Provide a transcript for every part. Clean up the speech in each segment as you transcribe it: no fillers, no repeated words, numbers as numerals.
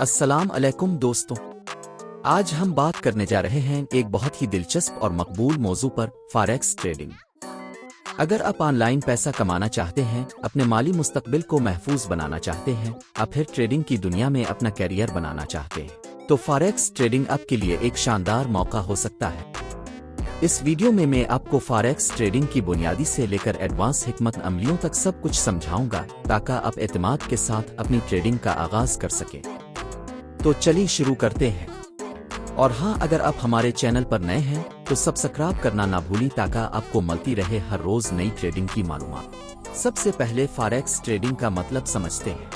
السلام علیکم دوستوں، آج ہم بات کرنے جا رہے ہیں ایک بہت ہی دلچسپ اور مقبول موضوع پر، فاریکس ٹریڈنگ۔ اگر آپ آن لائن پیسہ کمانا چاہتے ہیں، اپنے مالی مستقبل کو محفوظ بنانا چاہتے ہیں، آپ پھر ٹریڈنگ کی دنیا میں اپنا کیریئر بنانا چاہتے ہیں، تو فاریکس ٹریڈنگ آپ کے لیے ایک شاندار موقع ہو سکتا ہے۔ اس ویڈیو میں آپ کو فاریکس ٹریڈنگ کی بنیادی سے لے کر ایڈوانس حکمت عملیوں تک سب کچھ سمجھاؤں گا تاکہ آپ اعتماد کے ساتھ اپنی ٹریڈنگ کا آغاز کر سکیں۔ تو چلیے شروع کرتے ہیں۔ اور ہاں، اگر آپ ہمارے چینل پر نئے ہیں تو سبسکرائب کرنا نہ بھولیں تاکہ آپ کو ملتی رہے ہر روز نئی ٹریڈنگ کی معلومات۔ سب سے پہلے فاریکس ٹریڈنگ کا مطلب سمجھتے ہیں۔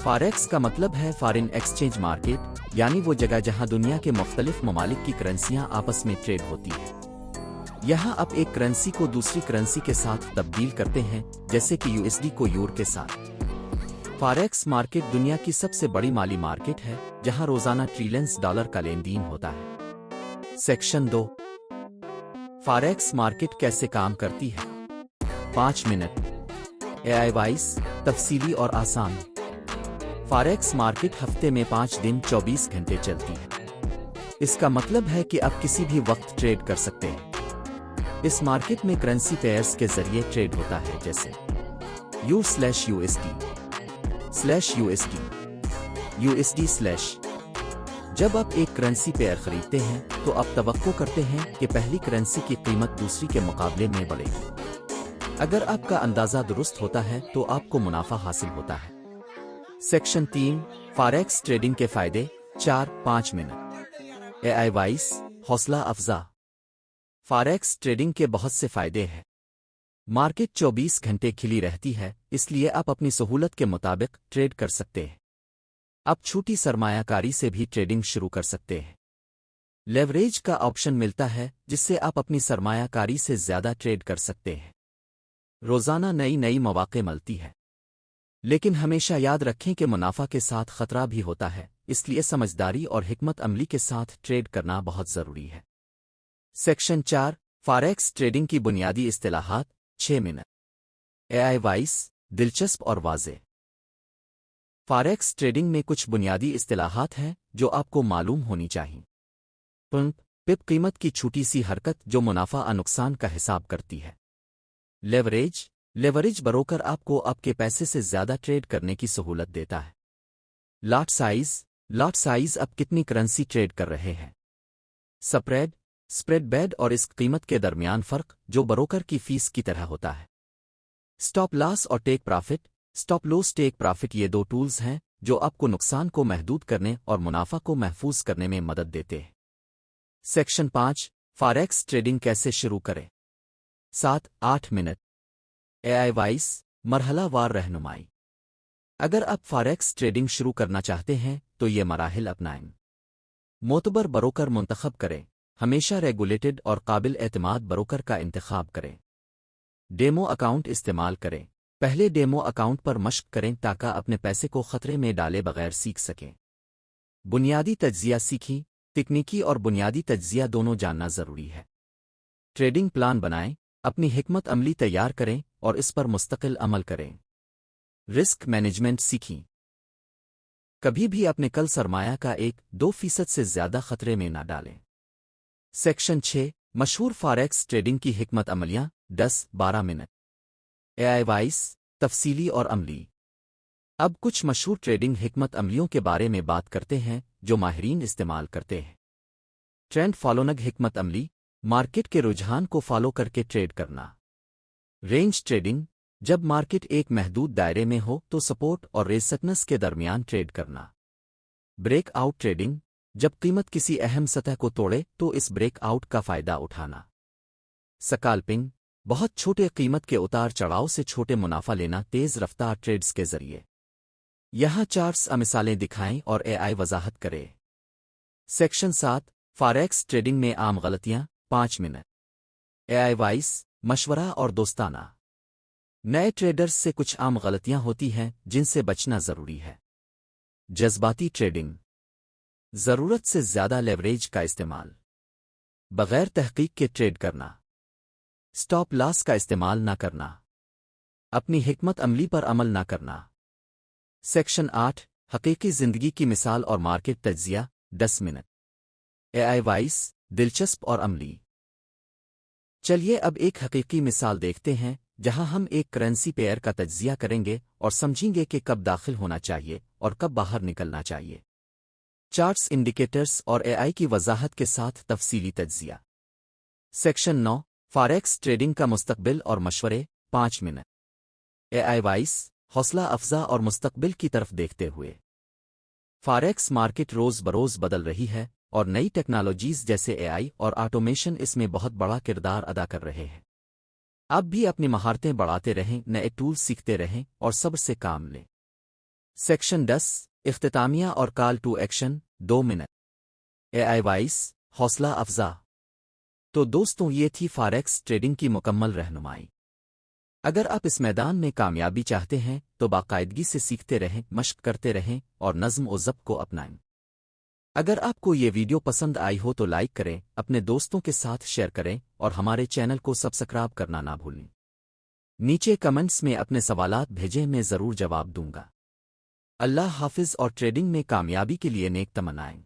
فاریکس کا مطلب ہے فارن ایکسچینج مارکیٹ، یعنی وہ جگہ جہاں دنیا کے مختلف ممالک کی کرنسیاں آپس میں ٹریڈ ہوتی ہیں۔ یہاں آپ ایک کرنسی کو دوسری کرنسی کے ساتھ تبدیل کرتے ہیں، جیسے کہ USD کو یورو کے ساتھ۔ فاریکس مارکیٹ دنیا کی سب سے بڑی مالی مارکیٹ ہے، جہاں روزانہ ٹریلینز ڈالر کا لین دین ہوتا ہے۔ سیکشن 2، فاریکس مارکیٹ کیسے کام کرتی ہے؟ 5 منٹ AI وائس، تفصیلی اور آسان۔ فاریکس مارکیٹ ہفتے میں 5 دن 24 گھنٹے چلتی ہے۔ اس کا مطلب ہے کہ آپ کسی بھی وقت ٹریڈ کر سکتے ہیں۔ اس مارکیٹ میں کرنسی پیئرز کے ذریعے ٹریڈ ہوتا ہے، جیسے USD/USD/USD/۔ جب آپ ایک کرنسی پیئر خریدتے ہیں تو آپ توقع کرتے ہیں کہ پہلی کرنسی کی قیمت دوسری کے مقابلے میں بڑھے گی۔ اگر آپ کا اندازہ درست ہوتا ہے تو آپ کو منافع حاصل ہوتا ہے۔ سیکشن 3، فاریکس ٹریڈنگ کے فائدے، 4-5 منٹ AI وائس، حوصلہ افزا۔ فاریکس ٹریڈنگ کے بہت سے فائدے ہیں۔ مارکیٹ 24 گھنٹے کھلی رہتی ہے، اس لیے آپ اپنی سہولت کے مطابق ٹریڈ کر سکتے ہیں۔ آپ چھوٹی سرمایہ کاری سے بھی ٹریڈنگ شروع کر سکتے ہیں۔ لیوریج کا آپشن ملتا ہے، جس سے آپ اپنی سرمایہ کاری سے زیادہ ٹریڈ کر سکتے ہیں۔ روزانہ نئی مواقع ملتی ہے، لیکن ہمیشہ یاد رکھیں کہ منافع کے ساتھ خطرہ بھی ہوتا ہے، اس لیے سمجھداری اور حکمت عملی کے ساتھ ٹریڈ کرنا بہت ضروری ہے۔ سیکشن 4، فاریکس ٹریڈنگ کی بنیادی اصطلاحات، 6 منٹ AI وائس، دلچسپ اور واضح۔ فاریکس ٹریڈنگ میں کچھ بنیادی اصطلاحات ہیں جو آپ کو معلوم ہونی چاہیے۔ پپ، قیمت کی چھوٹی سی حرکت جو منافع اور نقصان کا حساب کرتی ہے۔ لیوریج بروکر آپ کو آپ کے پیسے سے زیادہ ٹریڈ کرنے کی سہولت دیتا ہے۔ لاٹ سائز آپ کتنی کرنسی ٹریڈ کر رہے ہیں۔ سپریڈ بیڈ اور اس قیمت کے درمیان فرق، جو بروکر کی فیس کی طرح ہوتا ہے۔ سٹاپ لاس اور ٹیک پرافٹ، یہ 2 ٹولز ہیں جو آپ کو نقصان کو محدود کرنے اور منافع کو محفوظ کرنے میں مدد دیتے ہیں۔ سیکشن 5، فاریکس ٹریڈنگ کیسے شروع کریں؟ 7-8 منٹ AI وائس، مرحلہ وار رہنمائی۔ اگر آپ فاریکس ٹریڈنگ شروع کرنا چاہتے ہیں تو یہ مراحل اپنائیں۔ معتبر بروکر منتخب کریں۔ ہمیشہ ریگولیٹڈ اور قابل اعتماد بروکر کا انتخاب کریں۔ ڈیمو اکاؤنٹ استعمال کریں۔ پہلے ڈیمو اکاؤنٹ پر مشق کریں تاکہ اپنے پیسے کو خطرے میں ڈالے بغیر سیکھ سکیں۔ بنیادی تجزیہ سیکھیں۔ تکنیکی اور بنیادی تجزیہ دونوں جاننا ضروری ہے۔ ٹریڈنگ پلان بنائیں، اپنی حکمت عملی تیار کریں اور اس پر مستقل عمل کریں۔ رسک مینجمنٹ سیکھیں۔ کبھی بھی اپنے کل سرمایہ کا 1-2% سے زیادہ خطرے میں نہ ڈالیں۔ سیکشن 6، مشہور فاریکس ٹریڈنگ کی حکمت عملیاں، 10-12 منٹ AI وائس، تفصیلی اور عملی۔ اب کچھ مشہور ٹریڈنگ حکمت عملیوں کے بارے میں بات کرتے ہیں جو ماہرین استعمال کرتے ہیں۔ ٹرینڈ فالونگ حکمت عملی، مارکیٹ کے رجحان کو فالو کر کے ٹریڈ کرنا۔ رینج ٹریڈنگ، جب مارکیٹ ایک محدود دائرے میں ہو تو سپورٹ اور ریزسٹنس کے درمیان ٹریڈ کرنا۔ بریک آؤٹ ٹریڈنگ، جب قیمت کسی اہم سطح کو توڑے تو اس بریک آؤٹ کا فائدہ اٹھانا۔ سکالپنگ، بہت چھوٹے قیمت کے اتار چڑھاؤ سے چھوٹے منافع لینا تیز رفتار ٹریڈز کے ذریعے۔ یہاں چارٹس مثالیں دکھائیں اور AI وضاحت کرے۔ سیکشن 7، فاریکس ٹریڈنگ میں عام غلطیاں، 5 منٹ AI وائس، مشورہ اور دوستانہ۔ نئے ٹریڈرز سے کچھ عام غلطیاں ہوتی ہیں جن سے بچنا ضروری ہے۔ جذباتی ٹریڈنگ، ضرورت سے زیادہ لیوریج کا استعمال، بغیر تحقیق کے ٹریڈ کرنا، سٹاپ لاس کا استعمال نہ کرنا، اپنی حکمت عملی پر عمل نہ کرنا۔ سیکشن 8، حقیقی زندگی کی مثال اور مارکیٹ تجزیہ 10 منٹ اے آئی وائس دلچسپ اور عملی۔ چلیے اب ایک حقیقی مثال دیکھتے ہیں جہاں ہم ایک کرنسی پیئر کا تجزیہ کریں گے اور سمجھیں گے کہ کب داخل ہونا چاہیے اور کب باہر نکلنا چاہیے۔ چارٹس، انڈیکیٹرز اور اے آئی کی وضاحت کے ساتھ تفصیلی تجزیہ۔ سیکشن 9، فاریکس ٹریڈنگ کا مستقبل اور مشورے 5 منٹ اے آئی وائس حوصلہ افزا اور مستقبل کی طرف دیکھتے ہوئے۔ فاریکس مارکیٹ روز بروز بدل رہی ہے اور نئی ٹیکنالوجیز جیسے اے آئی اور آٹومیشن اس میں بہت بڑا کردار ادا کر رہے ہیں۔ آپ بھی اپنی مہارتیں بڑھاتے رہیں، نئے ٹول سیکھتے رہیں اور صبر سے کام لیں۔ سیکشن 10، اختتامیہ اور call to action 2 minute A I voice حوصلہ افزا۔ تو دوستوں، یہ تھی فاریکس ٹریڈنگ کی مکمل رہنمائی۔ اگر آپ اس میدان میں کامیابی چاہتے ہیں تو باقاعدگی سے سیکھتے رہیں، مشق کرتے رہیں اور نظم و ضبط کو اپنائیں۔ اگر آپ کو یہ ویڈیو پسند آئی ہو تو لائک کریں، اپنے دوستوں کے ساتھ شیئر کریں اور ہمارے چینل کو سبسکرائب کرنا نہ بھولیں۔ نیچے کمنٹس میں اپنے سوالات بھیجیں، میں ضرور جواب دوں گا۔ اللہ حافظ اور ٹریڈنگ میں کامیابی کے لیے نیک تمنائیں۔